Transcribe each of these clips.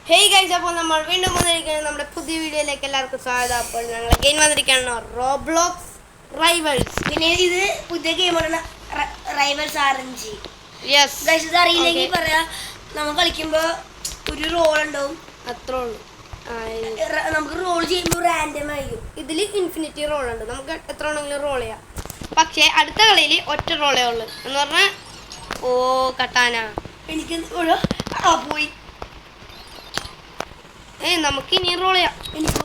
Hey guys, അപ്പോൾ നമ്മൾ വീണ്ടും വന്നിരിക്കുന്നത് നമ്മുടെ പുതിയ വീഡിയോയിലേക്ക് എല്ലാവർക്കും സ്വാഗതം. അപ്പോൾ ഞങ്ങൾ ഗെയിം വന്നിരിക്കുകയാണ് റോബ്ലോക്സ് റൈവൽസ്. പിന്നെ ഇത് പുതിയ ഗെയിമാണ് റൈവൽസ് RNG. യെസ് ഗൈസ്, ഇത് അറിയില്ലെങ്കിൽ പറയാം. നമ്മൾ കളിക്കുമ്പോൾ ഒരു റോൾ ഉണ്ടാവും, അത്രേ ഉള്ളൂ. നമുക്ക് റോൾ ചെയ്യുമ്പോൾ റാൻഡം ആയിരിക്കും. ഇതിൽ ഇൻഫിനിറ്റി റോൾ ഉണ്ട്, നമുക്ക് എത്ര വേണമെങ്കിലും റോൾ ചെയ്യാം. പക്ഷേ അടുത്ത കളിയിൽ ഒറ്റ റോളേ ഉള്ളൂ എന്ന് പറഞ്ഞാൽ കട്ടാന എനിക്ക് പോയി. നമുക്ക് ഇനി റോൾ ചെയ്യാം. എനിക്ക്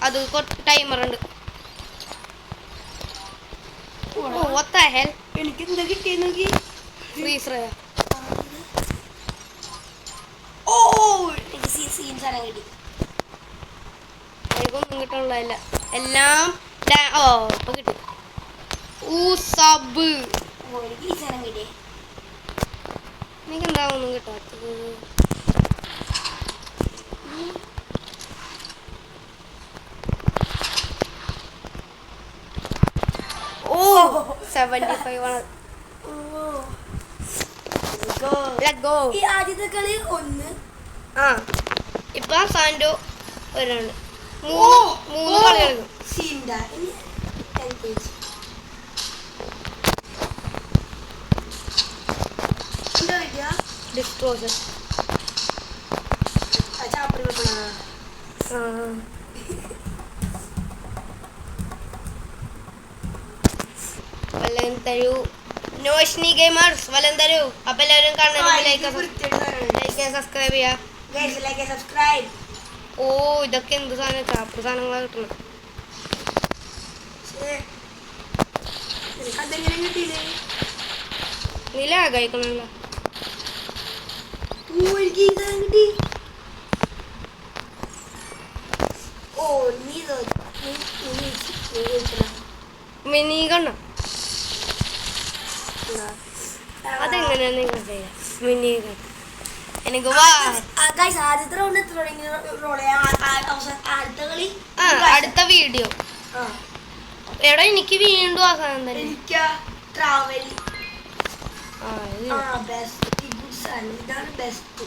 അത് കുറച്ച് ടൈമർ ഉണ്ട്. എനിക്ക് എന്താ കിട്ടിയെന്നോക്കി. ഫ്രീസർ എനിക്ക് സീൻ സാധനം കിട്ടി. എനിക്കൊന്നും കിട്ടാനുള്ളതല്ല, എല്ലാം ഇപ്പൊ കിട്ടി. സബ് എനിക്ക് ഈ സാധനം കിട്ടി. എനിക്ക് എന്താ ഒന്നും കിട്ടാത്തത്? ഓ 75 ആണ്. Let's go. ഈ ആദ്യത്തെ കളി 1. ഇപ്പൊ സാൻഡോ ഒരാണ്. മൂന്ന് കളി കളിക്കും. ഡിസ്ട്രോസർ വല്ലതും തരൂ. നോഷ്നി ഗെയിമേഴ്സ് വല്ലതും തരൂ. അപ്പൊ എല്ലാവരും കാണുന്ന ലൈക്ക് സബ്സ്ക്രൈബ് ചെയ്യാ. ഇതൊക്കെ എന്ത് സാധനം? ചാപ്പ് സാധനങ്ങളാണ് കിട്ടണം. നീല കഴിക്കണല്ലോ. മിനി കണ്ണ അതെങ്ങനെയാ നിങ്ങൾ ചെയ്യാം? മിനി കണ്ണ എനിക്ക് ആദ്യത്തെ റൗണ്ട് അടുത്ത വീഡിയോ എടാ എനിക്ക് വീണ്ടും ആ സാധനം തന്നെ. ഇതാണ് ബെസ്റ്റ്.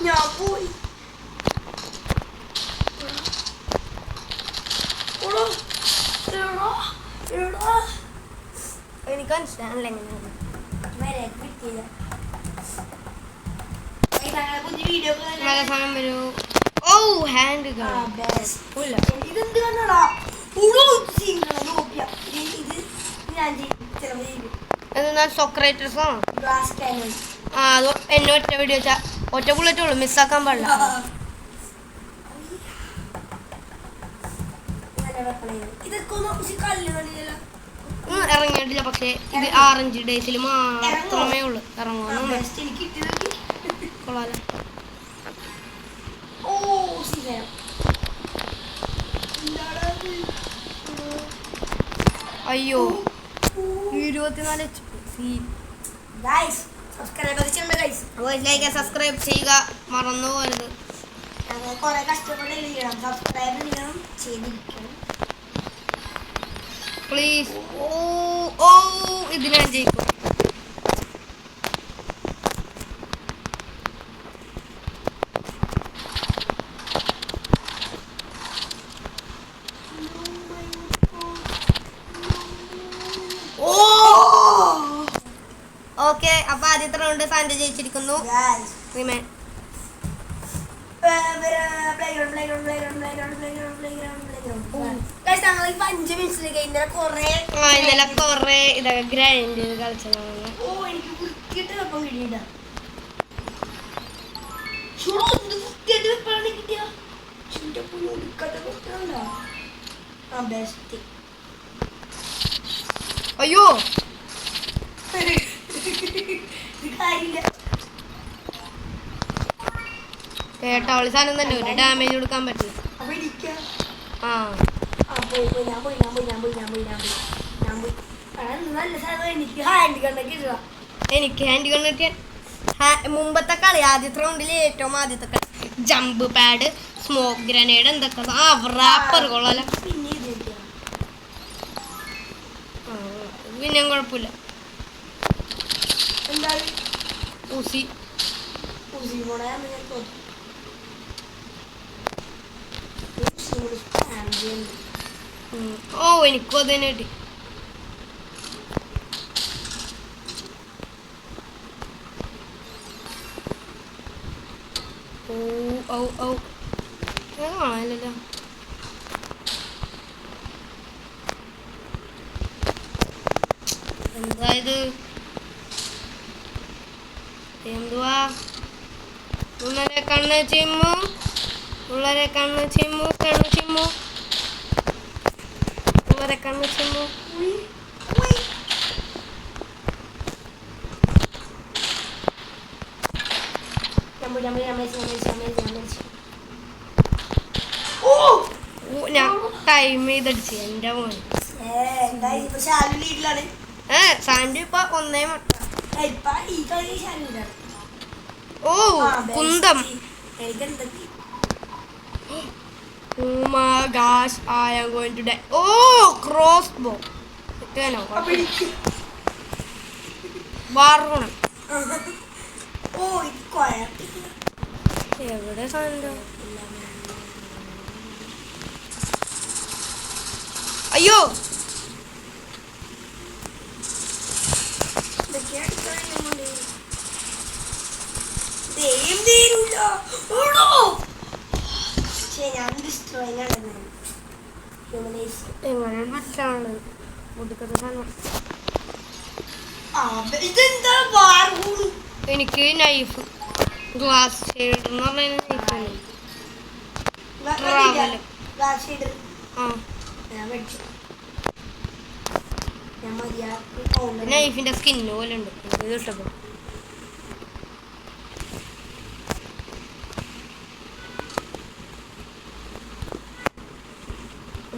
ഞാൻ പോയി. എനിക്ക് മനസ്സിലാണല്ലോ എങ്ങനെയാണ്. നല്ല സാധനം വരൂ. ഹാൻഡ് ഇതെന്ത് കണ്ണടാ? എന്നാൽ സോക്രൈറ്റേഴ്സ് ആണോ? അത് എന്നെ ഒറ്റ വീഡിയോ ഒറ്റ ബുള്ളറ്റ് ഉള്ളു, മിസ്സാക്കാൻ പാടില്ല. ഇറങ്ങിയിട്ടില്ല, പക്ഷേ ഇത് RNG ഡേയ്സിൽ മാത്രമേ ഉള്ളു ഇറങ്ങുന്നു. കൊള്ളാലോ. അയ്യോ 24 ലൈക്ക് സബ്സ്ക്രൈബ് ചെയ്യുക, മറന്നു പോകരുത്. കുറെ കഷ്ടപ്പെട്ട് സബ്സ്ക്രൈബ് ചെയ്തിരിക്കണം പ്ലീസ്. ഇതിനാണ് ജയിക്കും. ഓക്കെ, അപ്പൊ ആദ്യത്തെ റൗണ്ട് സാൻഡ് ജയിച്ചിരിക്കുന്നു. ഇന്നലെ കൊറേ ഇതൊക്കെ ഗ്രൈൻഡ് കളിച്ചതാണ്. അയ്യോ കേട്ടോളി സാധനം തന്നെ, ഒരു ഡാമേജ് കൊടുക്കാൻ പറ്റില്ല. നല്ല സാധനം എനിക്ക് ഹാൻഡ് കണ്ടൊക്കെ ഇടുക. എനിക്ക് ഹാൻഡ് ഗൺ കിട്ടിയ മുമ്പത്തെ കളി ആദ്യത്തെ റൗണ്ടിൽ ഏറ്റവും ആദ്യത്തെ കളി ജമ്പ് പാഡ് സ്മോക്ക് ഗ്രനേഡ് എന്തൊക്കെ റാപ്പർ കൊള്ളാല. പിന്നെ ഇത് ഇടുക. പിന്നെ കുഴപ്പമില്ല. എന്താണ് ഊസി ഉസിമോടെ ഞാൻ തോന്നി. ഓ എനിക്കും അത് തന്നെ കിട്ടി. ഓ ഔ ഔ കാണാനല്ലോ. എന്താ ഇത്? എന്തുവാ? ഉള്ളരെ കണ്ണ് ചിമ്മു, ഉള്ളരെ കണ്ണ് ചിമ്മു, കണ്ണ് ചിമ്മു, ഉള്ളരെ കണ്ണ് ചിമ്മു. ഞാൻ ടൈം ചെയ്തടിച്ച് എൻ്റെ മോൻ. സാൻഡു ഇപ്പൊ ഒന്നേ മുട്ട. ഓ കുന്തം. Oh my gosh, I am going to die. Oh, crossbow. ഇട്ടേനോ? വാറൂണം. എവിടെ സാൻഡു? അയ്യോ എങ്ങനെ മറ്റാണ് മുടുക്കത്തെ സാധനം. എനിക്ക് നൈഫ് ഗ്ലാസ് ഷെയ്ഡ് എന്ന് പറഞ്ഞ നൈഫാണ്. ആ നൈഫിന്റെ സ്കിന്ന് പോലെ ഉണ്ട്. ഇത് ഇഷ്ടപ്പെടും.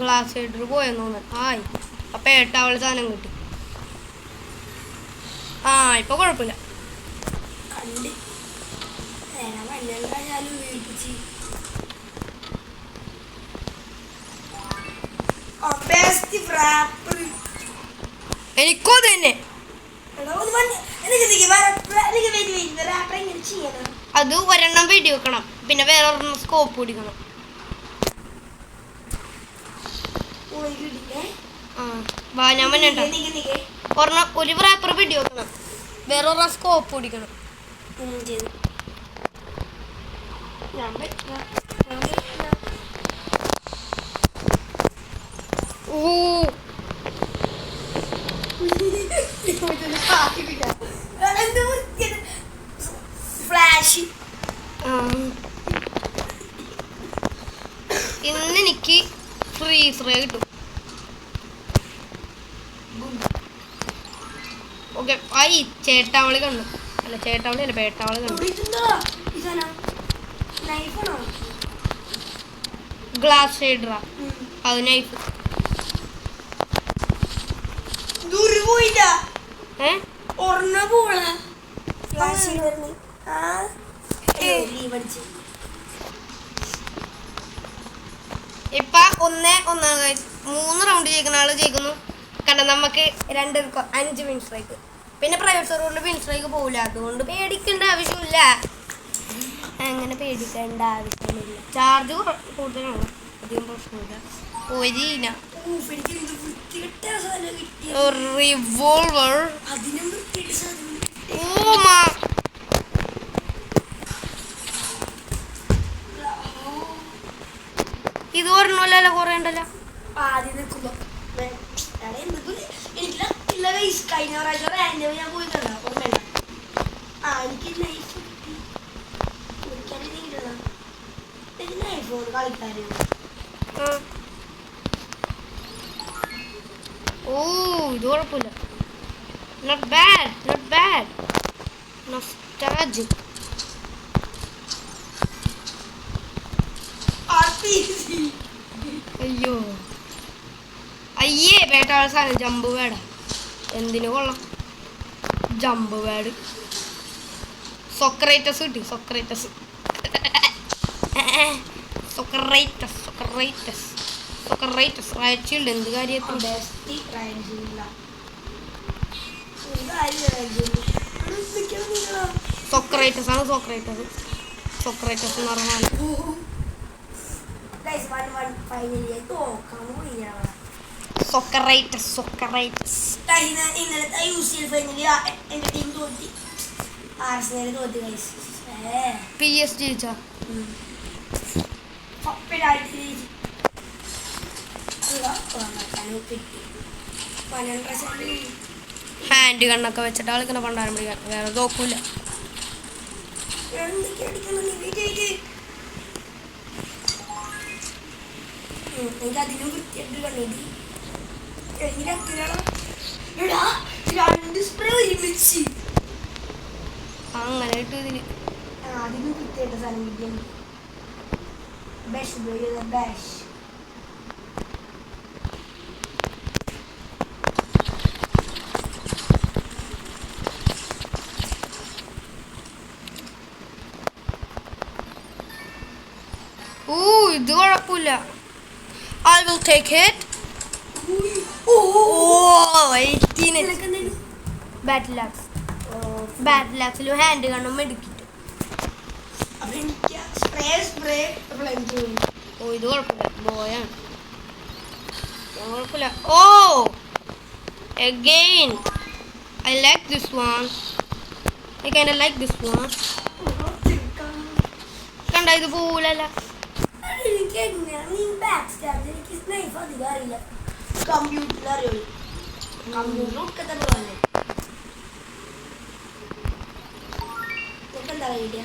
ഗ്ലാസ് ഷെയ്ഡർ പോയെന്ന് തോന്നുന്നു. ആയി അപ്പൊ ഏട്ടാവള് സാധനം കിട്ടി. ആ ഇപ്പൊ കുഴപ്പമില്ല. എനിക്കോ തന്നെ അത് ഒരെണ്ണം വെടി വെക്കണം, പിന്നെ വേറെ ഒരെണ്ണം സ്കോപ്പ് പിടിക്കണം. ആ വാ ഞാൻ പറഞ്ഞ ഒരെണ്ണം ഒരു റാപ്പർ വെടി വെക്കണം, വേറെ ഒരെണ്ണം സ്കോപ്പ് പിടിക്കണം. ഓ ഫ്ലാഷ് ഇന്ന് എനിക്ക് ഫ്രീസറേ കിട്ടും. ഓക്കെ ആയി ചേട്ടാവളി കണ്ടു. അല്ല ചേട്ടാവളി അല്ല പേട്ടാവളി കണ്ടു. ഗ്ലാസ് ഷെയ്ഡറാ അത് നൈഫ്. ഇപ്പൊ 1-1 3 റൗണ്ട് ജയിക്കുന്ന ആള് ജയിക്കുന്നു. കാരണം നമുക്ക് 5 വിൻ സ്ട്രൈക്ക്. പിന്നെ പ്രൈവറ്റ് സെർവറിൽ വിൻ സ്ട്രൈക്ക് പോകില്ല, അതുകൊണ്ട് പേടിക്കേണ്ട ആവശ്യമില്ല. അങ്ങനെ പേടിക്കേണ്ട ആവശ്യമില്ല. ചാർജ് കൂടുതലാണ്, അധികം പ്രശ്നമില്ല. റിവോൾവർ ഇത് പറഞ്ഞല്ലോ കുറെ ഉണ്ടല്ലോ. ആദ്യം നിൽക്കുമ്പോ കഴിഞ്ഞ പ്രാവശ്യം ഞാൻ പോയിട്ടുണ്ടോ ഓർമ്മയില്ല. എനിക്ക് നൈഫ് കിട്ടി. എനിക്ക് നൈഫ് കൊണ്ട് കളിക്കാരുന്നു. ഓ ഇത് കുഴപ്പമില്ല. Not bad, not bad. Nostalgic. അയ്യോ അയ്യേ പേട്ട സാധനം ജമ്പ് വേടാ. എന്തിനു കൊള്ളാം? Jump pad. സോക്രൈറ്റസ് കിട്ടി. Socrates right shield. എന്ത് കാര്യത്തിൽ? സോക്രൈറ്റസ് ആണ്. സോക്രൈറ്റസ് എന്ന് പറഞ്ഞാൽ ഇന്നലത്തെ UCL ഫൈനലിൽ എന്റെ ടീം തോറ്റി. ആർസനൽ തോറ്റി ഗൈസ്. PSG ജയിച്ചാ. ഹാൻഡ് കണ്ണൊക്കെ വെച്ചിട്ട് ആൾക്കിനെ പണ്ടാരം പിടിക്കാൻ. വേറെ നോക്കൂല. എനിക്ക് അതിനും വൃത്തിയായിട്ട് കണ്ണീതി. രണ്ട് സ്പ്രേ ഒരുമിച്ച് അങ്ങനെ ഇട്ടു ഇതിന്. അതിനും വൃത്തിയായിട്ട് സാധനം കിട്ടിയ ബെഷ്. ഇത് കുഴപ്പമില്ല. I will take it. ബാറ്റിലാക്സിലും ഹാൻഡ് കണ്ണും എടുക്കിട്ട്. ഇത് കുഴപ്പമില്ല. ബോയാണ്. കുഴപ്പമില്ല. Again I like this one. I kind of like this one. കണ്ട ഇത് പോലല്ല. കമ്പ്യൂട്ടറിൽ അറിയുള്ളൂ. കമ്പ്യൂട്ടർ ഒക്കത്തെ പോലെ എന്താ ഐഡിയ?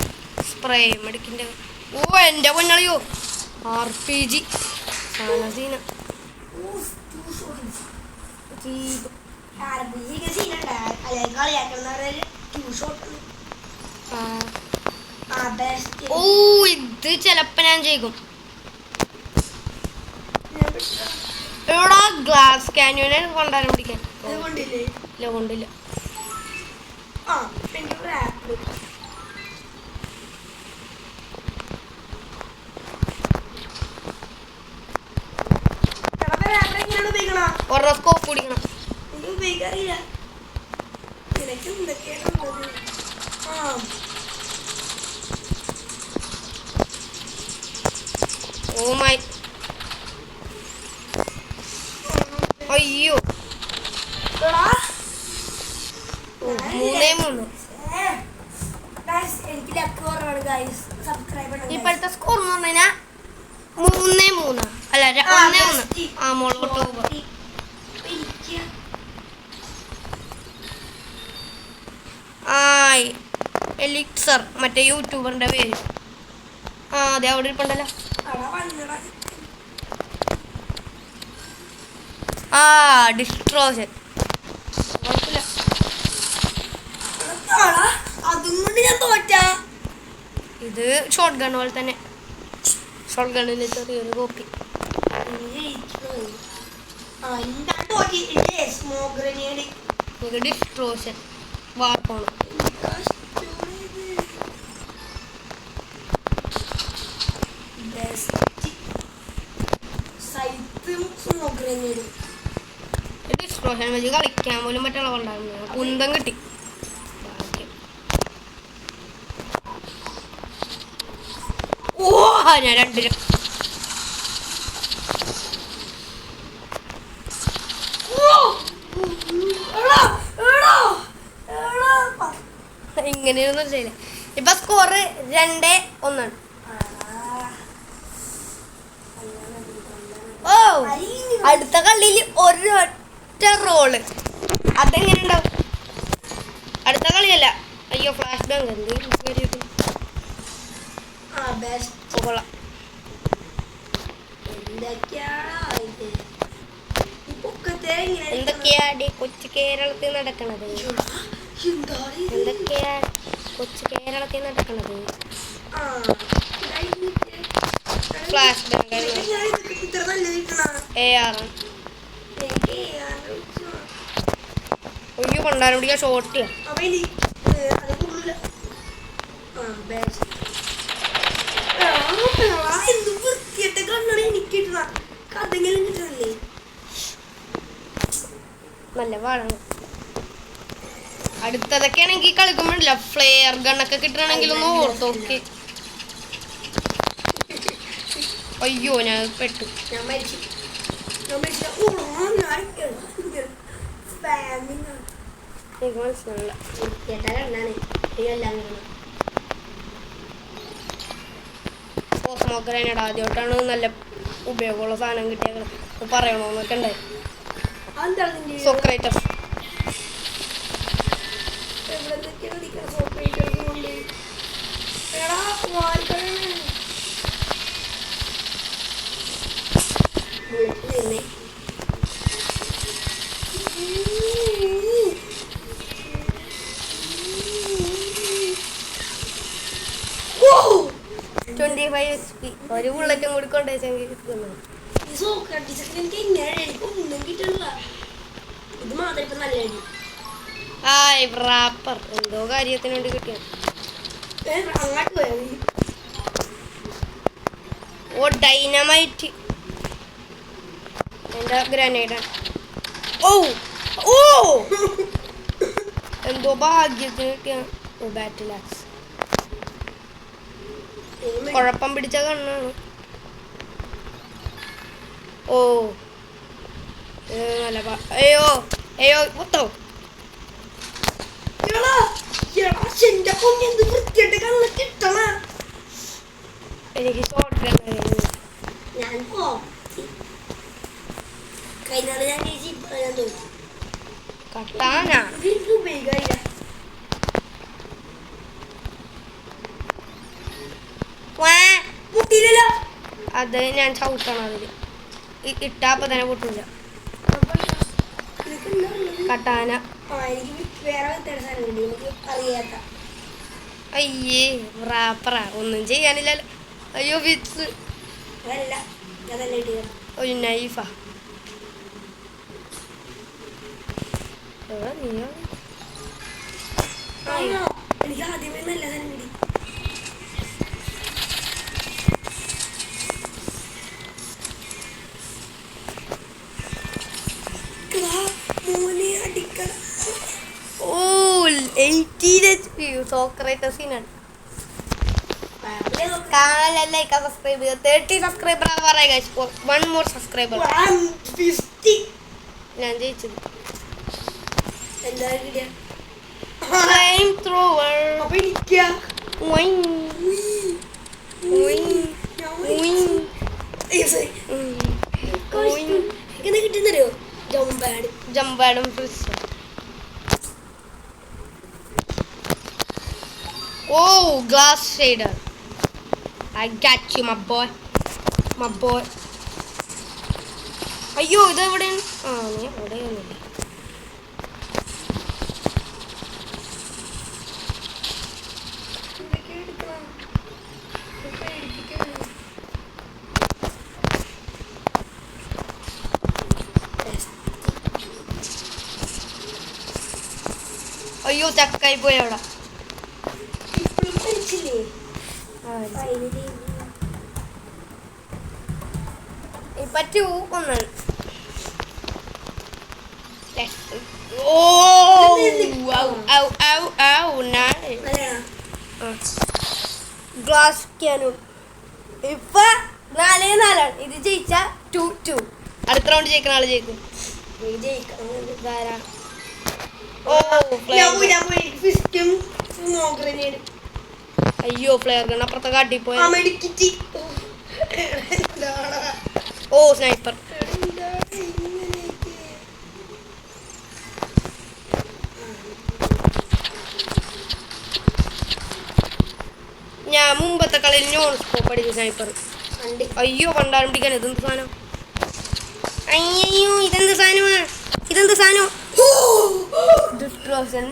സ്പ്രേ മെഡിക്കിൻ്റെ. എൻ്റെ പൊന്നളിയോ. RPG സീന. ഇത് ചിലപ്പോ ഞാൻ ചെയ്യും. ഇവിടെ ഗ്ലാസ് കാന്യോനെ കൊണ്ടാരം പിടിക്കാൻ. കൊണ്ടില്ല. ഒരെണ്ണം സ്കോപ്പ് പിടിക്കണം. Oh my. അയ്യോ. 3-3. ഇപ്പോഴത്തെ സ്കോർ എന്ന് പറഞ്ഞു കഴിഞ്ഞാൽ 3-3. അല്ല 1-1. ആ മോളോട്ട് പോവാ. എലിക്സർ മറ്റേ യൂട്യൂബറിന്റെ പേര്. അതെ അവിടെ ഇരിപ്പുണ്ടല്ലോ. ഡിസ്ട്രോഷൻ. കുഴപ്പമില്ല. ഇത് ഷോർട്ട് ഗൺ പോലെ തന്നെ. ഷോർട്ട് ഗണ്ണിന്റെ ചെറിയൊരു കോപ്പി. ഡിസ്ട്രോഷൻ വാർപ്പോണ്. ഡിസ്ട്രോഷൻ വെച്ച് കളിക്കാൻ പോലും പറ്റുള്ള കൊണ്ടായിരുന്നു. കുന്തം കിട്ടി. ഞാൻ 2 ഇങ്ങനെയൊന്നും ചെയ്യില്ല. ഇപ്പൊ സ്കോർ 2-1. അടുത്ത കളിയിൽ ഒരൊറ്റ റോള്. അതെങ്ങനെ ഉണ്ടാവും? അടുത്ത കളിയല്ല. അയ്യോ ഫ്ലാഷ് ബാങ്ക്. എന്തൊക്കെയാടി കൊച്ചു കേരളത്തിൽ നടക്കണത്? Flash bank AR. ഒയ്യോ കൊണ്ടാരം പിടിക്കാൻ ഷോർട്ട് അപ്പൊ ഇനി അത് കൂടുതല എന്ത് വൃത്തിയായിട്ട് കണ്ണാണ് എനിക്ക് കിട്ടുന്ന കഥെങ്കിലും കിട്ടുന്നില്ലേ നല്ല പാടാണ്. അടുത്തതൊക്കെ ആണെങ്കിൽ കളിക്കുമ്പോഴില്ല ഫ്ലെയർ ഗണ്ണൊക്കെ കിട്ടണമെങ്കിൽ ഒന്ന് ഓർത്തോക്കെ. അയ്യോ ഞാൻ പെട്ടു. ഞാൻ മരിച്ചു എനിക്ക് മനസ്സിലാവില്ല. കണ്ണാണ് ഇതെല്ലാം കോസ്മോക്കരനടാ ആദ്യമായിട്ടാണ് നല്ല ഉപയോഗമുള്ള സാധനം കിട്ടിയത്. പറയണോന്നൊക്കെ ഉണ്ടായി. സോക്രൈറ്റസ് ഒരു ബുള്ളറ്റും കൂടി കൊണ്ടുവച്ചെങ്കിൽ ഇത് മാത്രം ഇപ്പൊ നല്ല അടി ആയ് റാപ്പർ എന്തോ കാര്യത്തിന് വേണ്ടി കിട്ടിയ. അങ്ങോട്ട് പോയാ ഓ ഡൈനമൈറ്റ് എന്റെ ഗ്രനേഡാണ്. ഓ ഓ എന്തോ ഭാഗ്യത്തിന് കിട്ടിയ. ഓ ബാറ്റിൽ ആക്സ് കുഴപ്പം പിടിച്ച കണ്ണാണ്. ഓ നല്ല അയ്യോ അയ്യോ മൊത്തോ എനിക്ക് ഷോർട്ട് ഞാൻ കഴിഞ്ഞാൽ ഞാൻ തോന്നി കട്ടാന ഉപയോഗിക്കില്ല. മുട്ടിയില്ലല്ലോ അത് ഞാൻ ചവിട്ടണം. അതില് ഇട്ടാപ്പ തന്നെ പൊട്ടില്ല. കട്ടാന അയ്യേ റാപ്പറാ ഒന്നും ചെയ്യാനില്ലല്ലോ. അയ്യോ വിത്ത് ഒരു നൈഫാ. എനിക്ക് ആദ്യമേ നല്ല സാധനം കിട്ടി. ഓ 18 HP സോക്രൈറ്റസിനാണ്. കാണാൻ ലൈക്ക് സബ്സ്ക്രൈബ് ചെയ്യുക. 30 സബ്സ്ക്രൈബർ ആവാറായി ഗൈസ്. 1 more subscriber. ഞാൻ ജയിച്ചത്. ഫ്ലെയിം ത്രോവർ കിട്ടുന്നറിയോ ജമ്പാഡും ഫ്രിസ്. ഓ glass shader. I got you my boy. അയ്യോ ഇത് എവിടെയാണ്? ആ നീ എവിടെയൊന്നുമില്ല. അയ്യോ ചക്കായി പോയി അവിടെ. ഇപ്പൊ 2 ഒന്നാണ്. ഗ്ലാസ് ക്യാനോൺ ഇപ്പൊ 4-4. ഇത് ജയിച്ച 2-2. അടുത്ത റൗണ്ട് ജയിക്കുന്ന ആള് ജയിക്കും. അയ്യോ ഫ്ലെയർ ഗൺ അപ്പുറത്തെ കാട്ടി പോയ. ഓ സ്നൈപ്പർ. ഞാൻ മുമ്പത്തെ കളിയിൽ നോൺ സ്കോപ്പ് അടിച്ചു സ്നൈപ്പർ. അയ്യോ പണ്ടാരം പിടിക്കാൻ ഇതെന്ത് സാധനം? അയ്യോ ഇതെന്ത് സാധനമാണ്?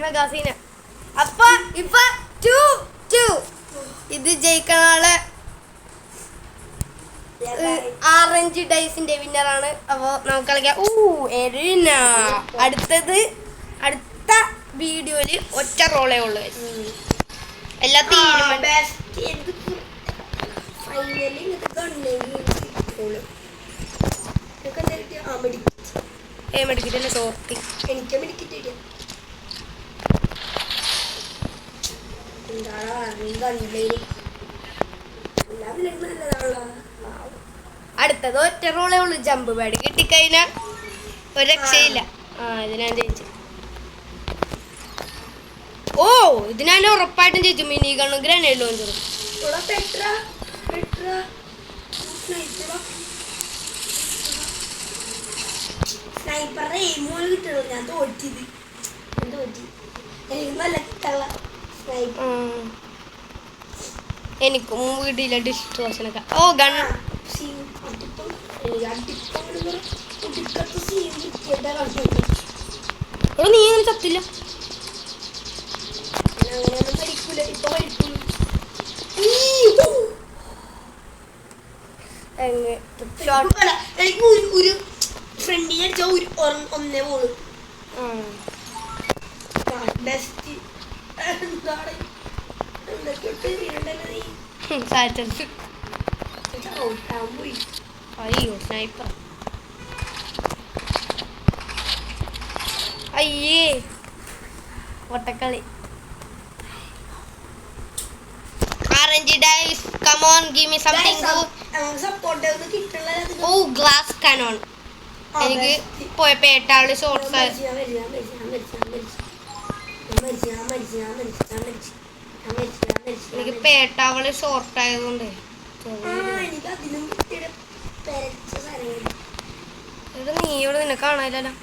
മെഗാസീന. അപ്പൊ ഇപ്പൊ 2-2. ഇത് ജയിക്കണ ആള് ആറഞ്ച് ഡൈസിന്റെ വിന്നറാണ്. അപ്പൊ നമുക്ക് കളിക്കാം. അടുത്തത് വീഡിയോയില് ഒറ്റ റോളേ ഉള്ളു. എല്ലാ തീരുമാനം മെഡിക്കറ്റില്ല ഷോർട്ടി. എനിക്ക് മെഡിക്കറ്റ് അടുത്തത് ഒറ്റ റോളേ ഉള്ളു. ജമ്പ് പാഡ് കിട്ടിക്കഴിഞ്ഞാൽ ഒരു രക്ഷയില്ല. ഇത് ഞാൻ ജയിച്ചു. ഓ ഇത് ഞാൻ ഉറപ്പായിട്ടും ജയിച്ചു. Mini ഗണ്ണും grenade ലോഞ്ചറും. സ്നൈപ്പറുടെ എയിമോള് കിട്ടുള്ളൂ. ഞാൻ തോറ്റത് എനിക്ക് നല്ല കിട്ടുള്ള സ്നൈപ്പർ. എനിക്കും വീട്ടിലെ ഡിസ്ട്രോഷനൊക്കെ. ഓ ഗൺ നീ അങ്ങനെ ചത്തില്ല. എനിക്ക് ഒരു ഫ്രണ്ടിനെ അടിച്ച ഒന്നേ പോളൂ. ബെസ്റ്റ് എന്താണ് എന്തൊക്കെ അയ്യോ സ്നൈപ്പർ. അയ്യേ ഒട്ടക്കളി. RNG dice, come on, give me something good. Oh, glass cannon. എനിക്ക് പോയപ്പോ ഏട്ടാളുടെ ഷോർട്സ്. എനിക്ക് പേട്ടാവള് ഷോർട്ട് ആയതുകൊണ്ട് നീ ഇവിടെ നിന്നെ കാണാനില്ലല്ലോ.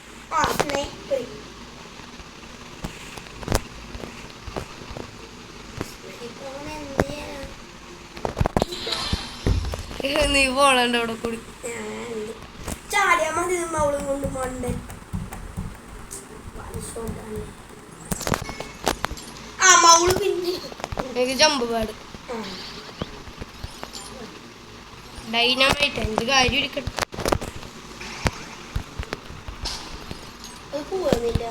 നീ പോളണ്ട അവിടെ കൂടി ചാടിയാ മതി. അവളും കൊണ്ട് മണ്ടൻ മൗള് പിന്നെ എനിക്ക് ജമ്പ് പാട് ഡൈനാമൈറ്റ് എന്ത് കാര്യം ഇരിക്കട്ടെ. അത് പോവുന്നില്ല.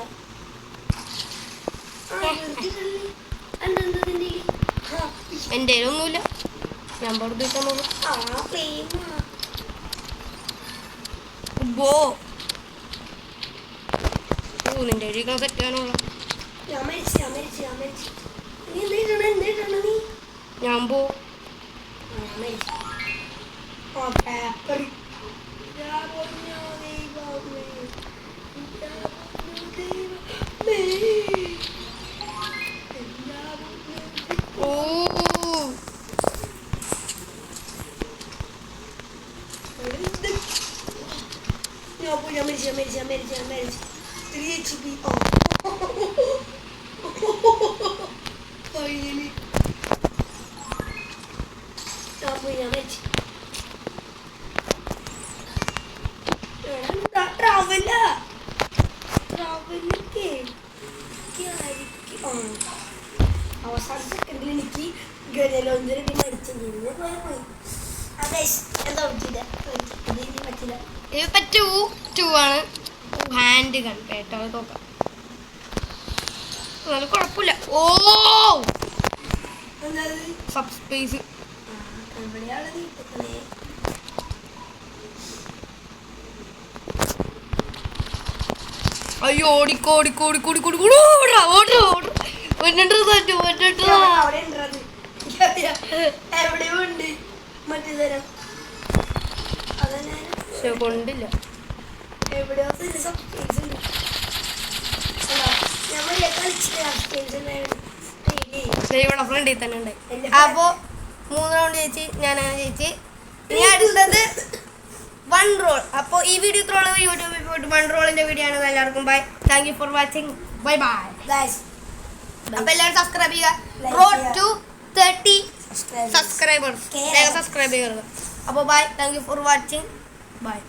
എൻ്റെ ഒന്നുമില്ല. ഞാൻ പുറത്തേക്കാൻ പോകും. നിന്റെ അഴിക്കാൻ സെറ്റാനുള്ള ഞാൻ പോ. അവസാന സെക്കൻഡിൽ എനിക്ക് ഗജലോഞ്ചറി പിന്നെ അടിച്ചു പോയി. എന്താ പറ്റില്ല. ഇതിപ്പോ 2 ആണ്. ഹാൻഡ് ഗൺ പേട്ടോ നോക്കാം. എന്നാലും കുഴപ്പമില്ല. ഓ സബ് സ്പേസ് അയ്യോ ഓടിക്കോടിക്കോടിക്കോടിക്കോടി ഓടാ ഓടാ ഓടാ. കൊണ്ടില്ല. ഇവിടെ ഫ്രണ്ടിൽ തന്നെ ഉണ്ട്. അപ്പോ 3 റൗണ്ട് ജയിച്ച് ഞാനങ്ങനെ ജയിച്ച്. ഇനി അടുത്തത് 1 റോൾ. അപ്പോൾ ഈ വീഡിയോ ഇത്രയുള്ള യൂട്യൂബിൽ പോയിട്ട് 1 റോളിന്റെ വീഡിയോ ആണ്. എല്ലാവർക്കും bye. Thank you for watching. Bye bye. അപ്പൊ എല്ലാവരും സബ്സ്ക്രൈബ് ചെയ്യുക. Road to 30 subscribers. സബ്സ്ക്രൈബ് ചെയ്യുക. അപ്പോൾ bye. Thank you for watching. By.